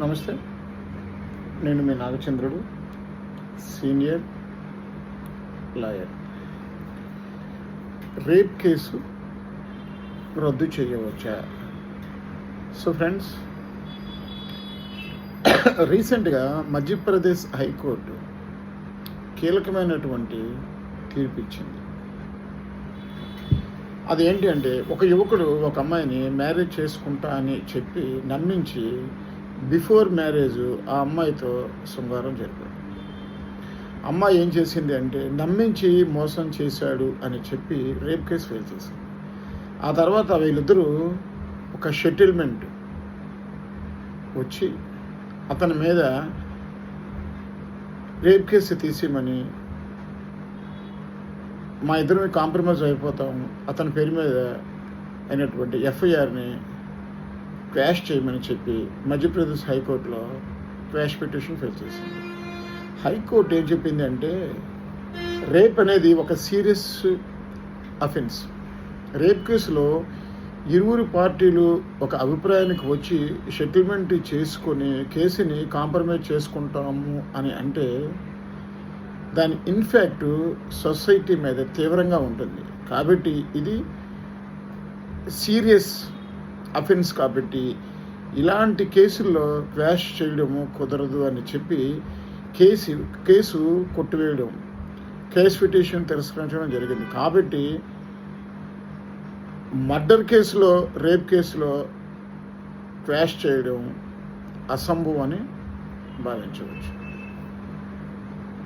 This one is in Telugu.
నమస్తే. నేను మీ నాగచంద్రుడు, సీనియర్ లాయర్. రేప్ కేసు రద్దు చేయవచ్చా? సో ఫ్రెండ్స్, రీసెంట్గా మధ్యప్రదేశ్ హైకోర్టు కీలకమైనటువంటి తీర్పు ఇచ్చింది. అదేంటి అంటే, ఒక యువకుడు ఒక అమ్మాయిని మ్యారేజ్ చేసుకుంటా అని చెప్పి నమ్మించి బిఫోర్ మ్యారేజ్ ఆ అమ్మాయితో శృంగారం జరిపాడు. అమ్మాయి ఏం చేసింది అంటే, నమ్మించి మోసం చేశాడు అని చెప్పి రేప్ కేసు ఫైల్ చేసింది. ఆ తర్వాత వీళ్ళిద్దరూ ఒక సెటిల్మెంట్ వచ్చి అతని మీద రేప్ కేసు తీసేయమని, మా ఇద్దరిని కాంప్రమైజ్ అయిపోతాం, అతని పేరు మీద అయినటువంటి ఎఫ్ఐఆర్ని క్వాష్ చేయమని చెప్పి మధ్యప్రదేశ్ హైకోర్టులో క్వాష్ పిటిషన్ ఫైల్ చేసింది. హైకోర్టు ఏం చెప్పింది అంటే, రేప్ అనేది ఒక సీరియస్ అఫెన్స్. రేప్ కేసులో ఇరువురు పార్టీలు ఒక అభిప్రాయానికి వచ్చి సెటిల్మెంట్ చేసుకొని కేసుని కాంప్రమైజ్ చేసుకుంటాము అని అంటే, దాని ఇన్ఫ్యాక్ట్ సొసైటీ మీద తీవ్రంగా ఉంటుంది. కాబట్టి ఇది సీరియస్ అఫెన్స్ కాబట్టి ఇలాంటి కేసుల్లో క్వాష్ చేయడము కుదరదు అని చెప్పి కేసు కొట్టివేయడం, కేసు పిటిషన్ తిరస్కరించడం జరిగింది. కాబట్టి మర్డర్ కేసులో, రేప్ కేసులో క్వాష్ చేయడం అసంభవం అని భావించవచ్చు.